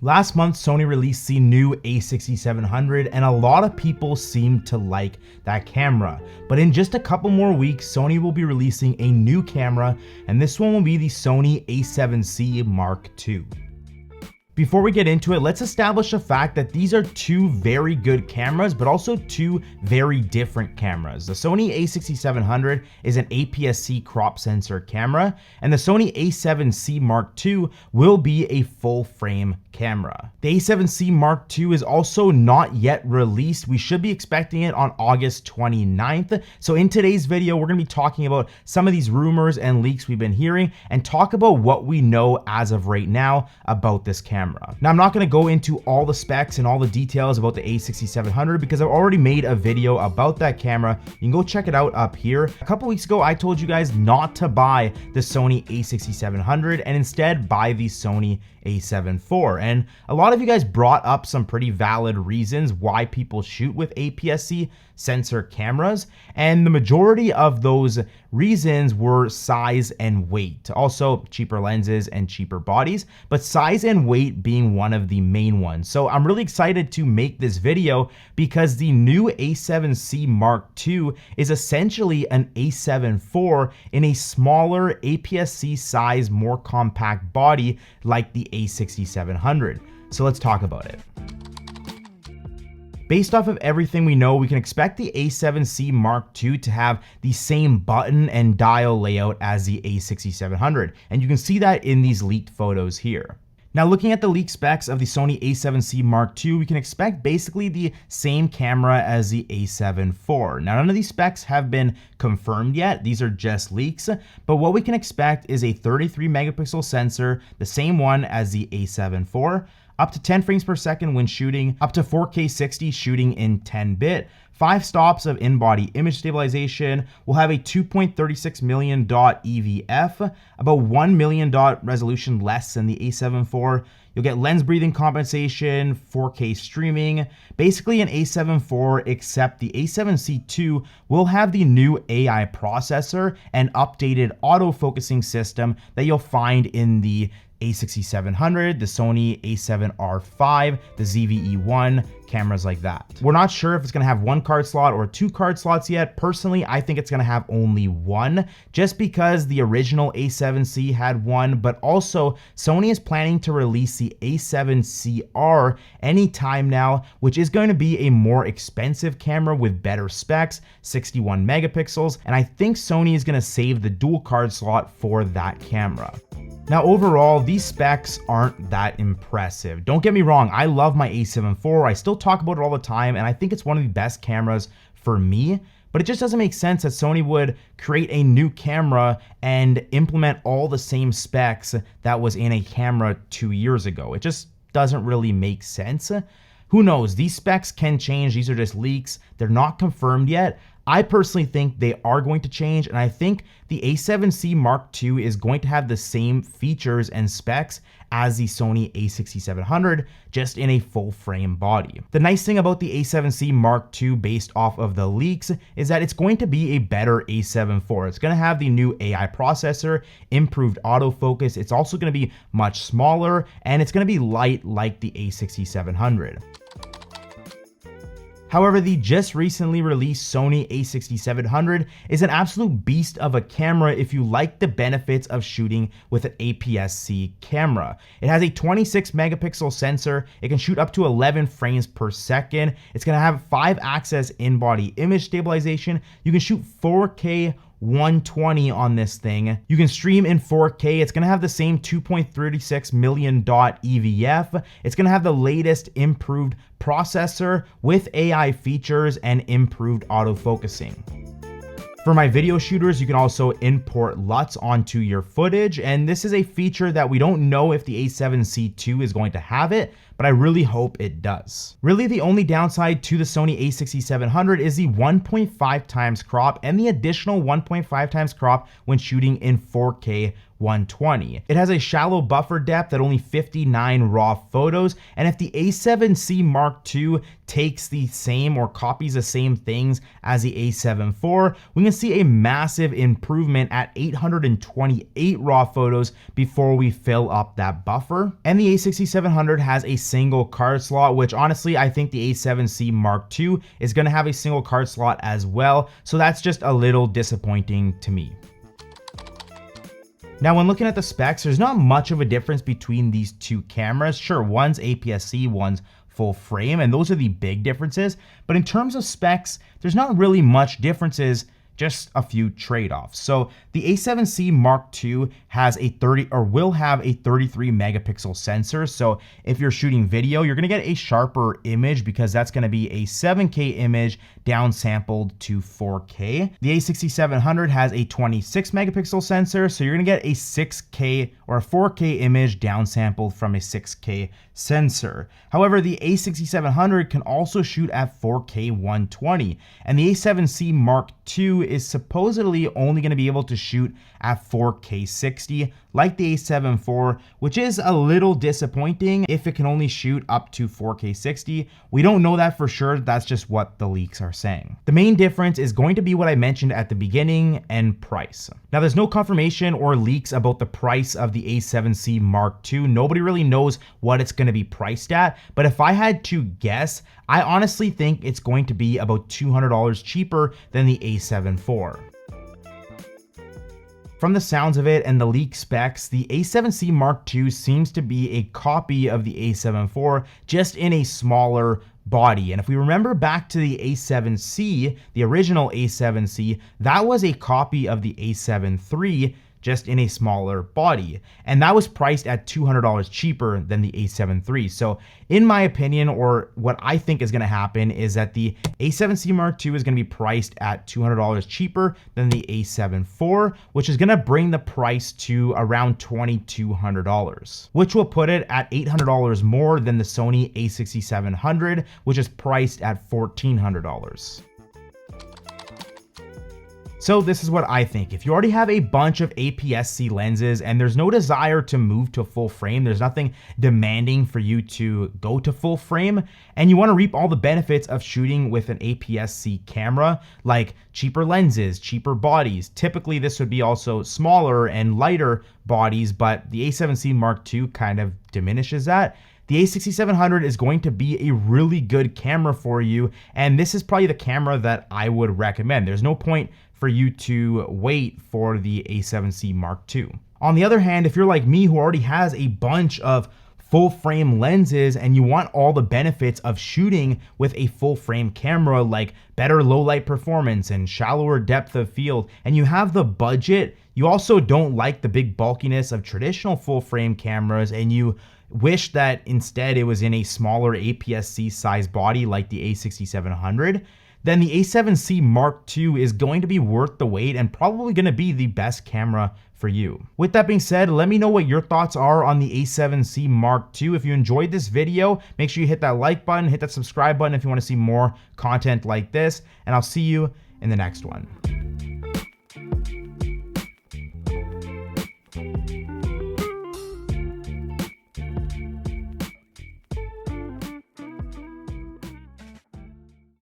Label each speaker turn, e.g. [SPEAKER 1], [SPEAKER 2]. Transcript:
[SPEAKER 1] Last month, Sony released the new A6700 and a lot of people seem to like that camera. But in just a couple more weeks, Sony will be releasing a new camera, and this one will be the Sony A7C Mark II. Before we get into it, let's establish the fact that these are two very good cameras, but also two very different cameras. The Sony A6700 is an APS-C crop sensor camera, and the Sony A7C Mark II will be a full frame camera. The A7C Mark II is also not yet released. We should be expecting it on August 29th. So in today's video, we're gonna be talking about some of these rumors and leaks we've been hearing and talk about what we know as of right now about this camera. Now, I'm not going to go into all the specs and all the details about the A6700 because I've already made a video about that camera. You can go check it out up here. A couple weeks ago, I told you guys not to buy the Sony A6700 and instead buy the Sony A7 IV. And a lot of you guys brought up some pretty valid reasons why people shoot with APS-C sensor cameras, and the majority of those reasons were size and weight. Also cheaper lenses and cheaper bodies, but size and weight being one of the main ones. So I'm really excited to make this video because the new A7C Mark II is essentially an A7 IV in a smaller APS-C size, more compact body like the A6700. So let's talk about it. Based off of everything we know, we can expect the A7C Mark II to have the same button and dial layout as the A6700, and you can see that in these leaked photos here. Now, looking at the leaked specs of the Sony A7C Mark II, we can expect basically the same camera as the A7 IV. Now, none of these specs have been confirmed yet. These are just leaks, but what we can expect is a 33 megapixel sensor, the same one as the A7 IV, up to 10 frames per second when shooting, up to 4K 60 shooting in 10-bit, 5 stops of in-body image stabilization. We'll have a 2.36 million dot EVF, about 1 million dot resolution less than the A7 IV. You'll get lens breathing compensation, 4K streaming, basically an A7 IV, except the A7C II will have the new AI processor and updated autofocusing system that you'll find in the A6700, the Sony A7R5, the ZVE1, cameras like that. We're not sure if it's gonna have one card slot or 2 card slots yet. Personally, I think it's gonna have only one, just because the original A7C had one, but also Sony is planning to release the A7CR anytime now, which is going to be a more expensive camera with better specs, 61 megapixels, and I think Sony is gonna save the dual card slot for that camera. Now, overall, these specs aren't that impressive. Don't get me wrong, I love my A7 IV. I still talk about it all the time, and I think it's one of the best cameras for me, but it just doesn't make sense that Sony would create a new camera and implement all the same specs that was in a camera 2 years ago. It just doesn't really make sense. Who knows? These specs can change. These are just leaks. They're not confirmed yet. I personally think they are going to change, and I think the A7C Mark II is going to have the same features and specs as the Sony A6700, just in a full frame body. The nice thing about the A7C Mark II based off of the leaks is that it's going to be a better A7 IV. It's going to have the new AI processor, improved autofocus. It's also going to be much smaller, and it's going to be light like the A6700. However, the just recently released Sony A6700 is an absolute beast of a camera if you like the benefits of shooting with an APS-C camera. It has a 26 megapixel sensor. It can shoot up to 11 frames per second. It's going to have 5-axis in-body image stabilization. You can shoot 4K 120 on this thing. You can stream in 4K. It's going to have the same 2.36 million dot EVF. It's going to have the latest improved processor with AI features and improved autofocusing. For my video shooters, you can also import LUTs onto your footage, and this is a feature that we don't know if the A7C II is going to have it, but I really hope it does. Really, the only downside to the Sony A6700 is the 1.5 times crop and the additional 1.5 times crop when shooting in 4K 120. It has a shallow buffer depth at only 59 raw photos, and if the A7C Mark II takes the same or copies the same things as the A7 IV, we can see a massive improvement at 828 raw photos before we fill up that buffer. And the A6700 has a single card slot, which honestly I think the A7C Mark II is going to have a single card slot as well, so that's just a little disappointing to me. Now, when looking at the specs, there's not much of a difference between these two cameras. Sure, one's APS-C, one's full frame, and those are the big differences. But in terms of specs, there's not really much differences, just a few trade-offs. So the A7C Mark II has a will have a 33 megapixel sensor. So if you're shooting video, you're gonna get a sharper image because that's gonna be a 7K image downsampled to 4K. The A6700 has a 26 megapixel sensor, so you're gonna get a 6K or a 4K image downsampled from a 6K sensor. However, the A6700 can also shoot at 4K 120, and the A7C Mark II is supposedly only going to be able to shoot at 4K 60 like the A7 IV, which is a little disappointing if it can only shoot up to 4K 60. We don't know that for sure, that's just what the leaks are saying. The main difference is going to be what I mentioned at the beginning, and price. Now, there's no confirmation or leaks about the price of the A7C Mark II. Nobody really knows what it's going to be priced at, but if I had to guess, I honestly think it's going to be about $200 cheaper than the A7 IV. From the sounds of it and the leak specs, the A7C Mark II seems to be a copy of the A7 IV, just in a smaller body. And if we remember back to the A7C, the original A7C, that was a copy of the A7 III, just in a smaller body. And that was priced at $200 cheaper than the A7 III. So in my opinion, or what I think is gonna happen, is that the A7C Mark II is gonna be priced at $200 cheaper than the A7 IV, which is gonna bring the price to around $2,200, which will put it at $800 more than the Sony A6700, which is priced at $1,400. So this is what I think. If you already have a bunch of APS-C lenses and there's no desire to move to full frame, there's nothing demanding for you to go to full frame, and you want to reap all the benefits of shooting with an APS-C camera, like cheaper lenses, cheaper bodies. Typically, this would be also smaller and lighter bodies, but the A7C Mark II kind of diminishes that. The A6700 is going to be a really good camera for you, and this is probably the camera that I would recommend. There's no point for you to wait for the A7C Mark II. On the other hand, if you're like me who already has a bunch of full frame lenses and you want all the benefits of shooting with a full frame camera, like better low light performance and shallower depth of field, and you have the budget, you also don't like the big bulkiness of traditional full frame cameras, and you wish that instead it was in a smaller APS-C size body like the A6700, then the A7C Mark II is going to be worth the wait and probably going to be the best camera for you. With that being said, let me know what your thoughts are on the A7C Mark II. If you enjoyed this video, make sure you hit that like button, hit that subscribe button if you want to see more content like this, and I'll see you in the next one.